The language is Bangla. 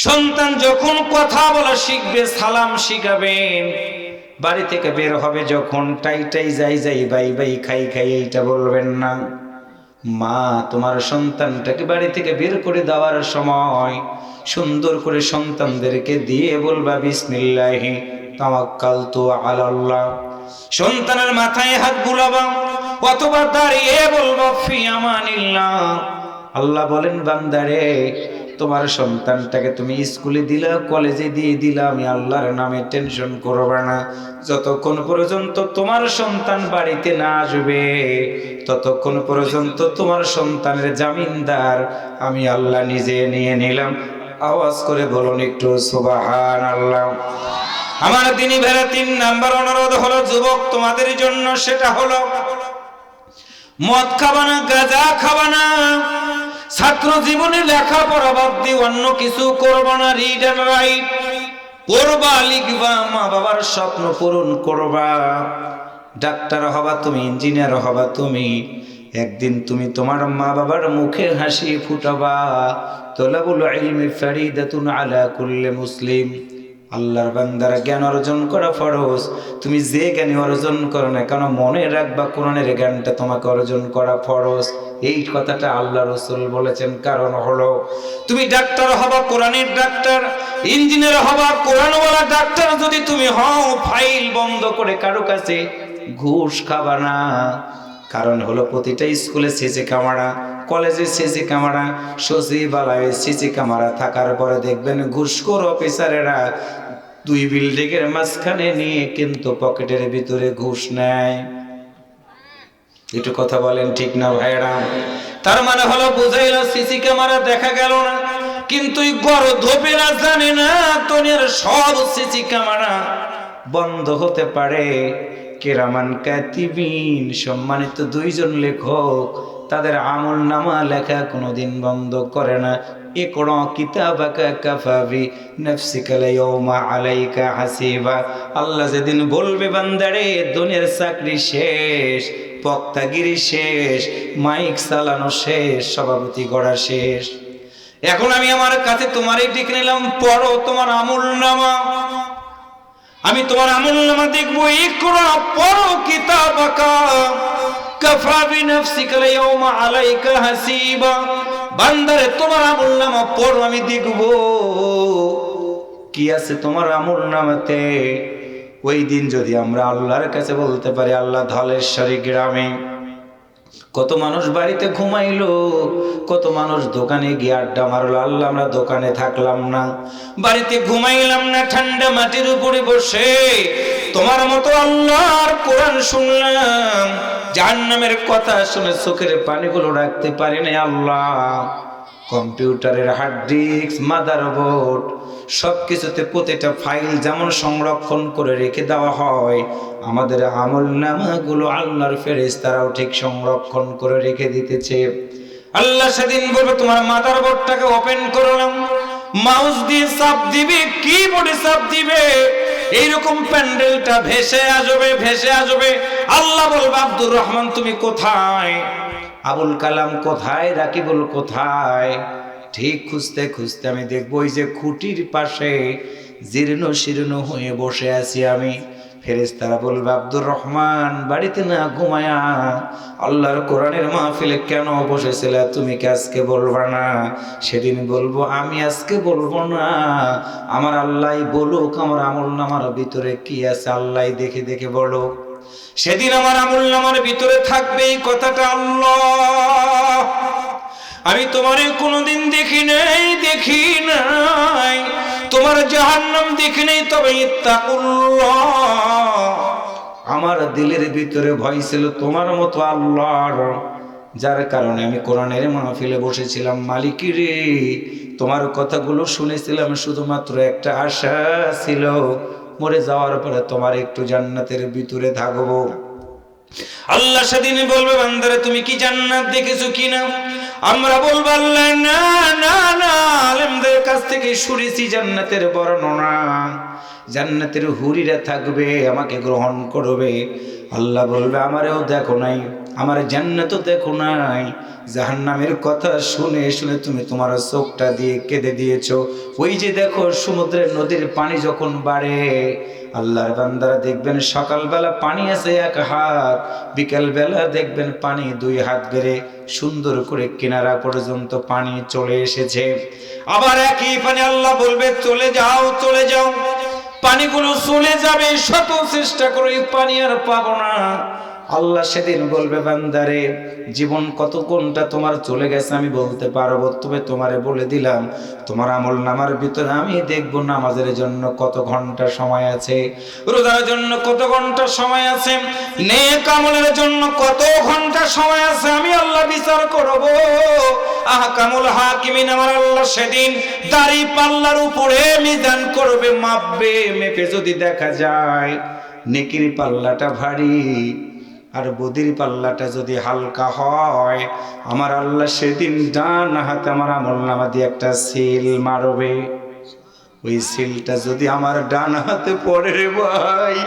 সন্তান যখন কথা বলা শিখবে, সালাম শিখাবেন। বাড়ি থেকে বের হবে যখন টাই টাই যাই যাই বাই বাই খাই খাই এইটা বলবেন না। মা তোমার সন্তানটাকে বাড়ি থেকে বের করে দেওয়ার সময় সুন্দর করে সন্তানদেরকে দিয়ে বলবা বিসমিল্লাহি তাওয়াক্কালতু আলাল্লাহ। সন্তানের মাথায় হাত বুলাবা অথবা দাঁড়িয়ে বলবা ফি আমানিল্লাহ। আল্লাহ বলেন বান্দারে, তোমার সন্তানটাকে তুমি স্কুলে দিলা, কলেজে দিয়ে দিলা, আমি আল্লাহর নামে টেনশন করবে না। যতক্ষণ পর্যন্ত তোমার সন্তান বাড়িতে না আসবে ততক্ষণ পর্যন্ত তোমার সন্তানের জামিনদার আমি আল্লাহ নিজে নিয়ে নিলাম। আওয়াজ করে বলুন একটু সুবহানাল্লাহ। আমার দিনী ভাইরা 3 নাম্বার অনুরোধ হলো যুবক তোমাদের জন্য, সেটা হলো মদ খাবা না, গাঁজা খাবা না। ছাত্র জীবনে লেখাপড়া বাদ দিয়ে অন্য কিছু করবা না। রিড এন্ড রাইট পড়বা, লিখবা, মা বাবার স্বপ্ন পূরণ করবা। ডাক্তার হবা তুমি, ইঞ্জিনিয়ার হবা তুমি। একদিন তুমি তোমার মা বাবার মুখে হাসি ফুটাবা। তলাবুল ইলমি ফারিদাতুন আলা কুল্লি মুসলিম। আল্লাহর বান্দারা জ্ঞান অর্জন করা ফরজ। তুমি যে জ্ঞানী অর্জন করো না কেন মনে রাখবা কোরআনের জ্ঞানটা তোমাকে অর্জন করা ফরজ। এই কথাটা আল্লাহ রাসূল বলেছেন। কারণ হলো তুমি ডাক্তার হবা, কোরআনের ডাক্তার, ইঞ্জিনিয়ার হবা, কোরআনওয়ালা ডাক্তার যদি তুমি হও, ফাইল বন্ধ করে কারো কাছে ঘুষ খাবা না। কারণ হলো প্রতিটা স্কুলে সিসি ক্যামেরা, কলেজে সিসি ক্যামেরা, সচিবালয়ে সিসি ক্যামেরা থাকার পরে দেখবেন ঘুষখোর অফিসারেরা 2 বিল্ডিংয়ের মাঝখানে নিয়ে কিন্তু পকেটের ভিতরে ঘুষ নেয়। একটু কথা বলেন ঠিক না ভাইরা? তার মানে হলো বুঝাইলো সিসি ক্যামেরা দেখা গেল না, কিন্তু গর্ধপেরা জানে না দুনিয়ার সব সিসি ক্যামেরা বন্ধ হতে পারে। কিরামান কাতিবিন সম্মানিত 2 জন লেখক তাদের আমল নামা লেখা কোনোদিন বন্ধ করে না। ইকরা কিতাবাকা কাফা বিনাফসিকা আল-ইয়াওমা আলাইকা হাসিবা। আল্লাহ যেদিন বলবে বান্দারে দুনিয়ার চাকরি শেষ, বক্তাগিরি শেষ, মাইক চালানো শেষ, সভাপতি গড়া শেষ, এখন আমি আমার কাছে তোমারই ঠিক নিলাম, পড়ো তোমার আমল নামা। আমি তোমার আমল নামা দেখবো। ইকরা পড়ো কিতাবাকা কাফা বিনাফসিকা আল-ইয়াওমা আলাইকা হাসিবা। বান্দারে তোমার আমল নামা পড়ো, আমি দেখবো কি আছে তোমার আমল নামাতে। ওই দিন যদি আমরা আল্লাহর কাছে বলতে পারি, আল্লাহ ধলেশ্বরী গ্রামে কত মানুষ বাড়িতে ঘুমাইলো, কত মানুষ দোকানে গিয়ে আড্ডা মারলো, আল্লাহ আমরা দোকানে থাকলাম না, বাড়িতে ঘুমাইলাম না, ঠান্ডা মাটির উপরে বসে তোমার মতো আল্লাহর কোরআন শুনলাম, জাহান্নামের কথা শুনে চোখের পানিগুলো রাখতে পারি না। আল্লাহ কম্পিউটারের হার্ড ডিস্ক, মাদারবোর্ড সবকিছুতে প্রতিটা ফাইল যেমন সংরক্ষণ করে রেখে দেওয়া হয়, আমাদের আমল নামাগুলো আল্লাহর ফেরেশতারাও ঠিক সংরক্ষণ করে রেখে দিতেছে। আল্লাহ সেদিন বলবে তোমার মাদারবোর্ডটাকে ওপেন করলাম, মাউস দিয়ে চাপ দিবে, কিবোর্ডে চাপ দিবে, এইরকম প্যান্ডেলটা ভেসে আসবে, ভেসে আসবে। আল্লাহ বলবে আব্দুর রহমান তুমি কোথায়, আবুল কালাম কোথায়, রাকিবুল কোথায়? ঠিক খুঁজতে খুঁজতে আমি দেখবো ওই যে খুঁটির পাশে জীর্ণ শীর্ণ হয়ে বসে আছি আমি। ফেরেশতারা বলবে আব্দুর রহমান বাড়িতে না ঘুমায়া আল্লাহর কোরআনের মাহফিলে কেন বসেছিলে, তুমি কি আজকে বলবা না? সেদিন বলবো আমি আজকে বলবো না, আমার আল্লাহ বলুক আমার আমল নামার ভিতরে কি আছে, আল্লাহ দেখে দেখে বলো। সেদিন আমার আমল নামার ভিতরে থাকবে এই কথাটা, আল্লাহ আমি তোমারে কোনোদিন দেখি নাই, দেখি নাই, তোমার জাহান্নাম দেখি নাই, তবে ইত্তাকুল্লাহ আমার দিলের ভিতরে ভয় ছিল তোমার মতো আল্লাহর, যার কারণে আমি কোরআনের মাহফিলে বসেছিলাম। মালিক রে তোমার কথাগুলো শুনেছিলাম, শুধুমাত্র একটা আশা ছিল মরে যাওয়ার পরে তোমার একটু জান্নাতের ভিতরে থাকবো। আল্লাহ সেদিন বলবে বান্দারে তুমি কি জান্নাত দেখেছো কিনা? আমরা বলবো আল্লাহ না না না, আলেমদের কাছ থেকে শুনেছি জান্নাতের বর্ণনা, জান্নাতের হুরিরা থাকবে, আমাকে গ্রহণ করবে। আল্লাহ বলবে আমারেও দেখো নাই, আমার জান্নাতও দেখো নাই, জাহান্নামের কথা শুনে শুনে তুমি তোমার চোখটা দিয়ে কেঁদে দিয়েছো। ওই যে দেখো সমুদ্রের নদীর পানি যখন বাড়ে, আল্লাহর বান্দারা দেখবেন সকালবেলা পানি আছে 1 হাত, বিকেলবেলা দেখবেন পানি 2 হাত বেড়ে সুন্দর করে কিনারা পর্যন্ত পানি চলে এসেছে। আবার একই পানি আল্লাহ বলবে চলে যাও চলে যাও, পানিগুলো চলে যাবে, শত চেষ্টা করে পানি আর পাবো না। আল্লাহ সেদিন বলবে বান্দারে জীবন কত কোনটা তোমার চলে গেছে আমি বলতে পারবো, তবে তোমারে বলে দিলাম তোমার আমল নামার ভিতরে আমি দেখবো নামাজের জন্য কত ঘন্টা সময় আছে, রোজার জন্য কত ঘন্টা সময় আছে, নেক আমলের জন্য কত ঘন্টা সময় আছে, আমি আল্লাহ বিচার করব। আহকামুল হাকিমিন আমার আল্লাহ সেদিন দাড়ি পাল্লার উপরে মিজান করবে, মাপবে, মেপে যদি দেখা যায় নেকির পাল্লাটা ভারী আর বদির পাল্লাটা যদি হালকা হয়, আমার আল্লাহ সেদিন ডান হাতে আমার আমলনামা দিয়ে একটা সিল মারবে। ওই সিলটা যদি আমার ডান হাতে পড়ে রে ভাই,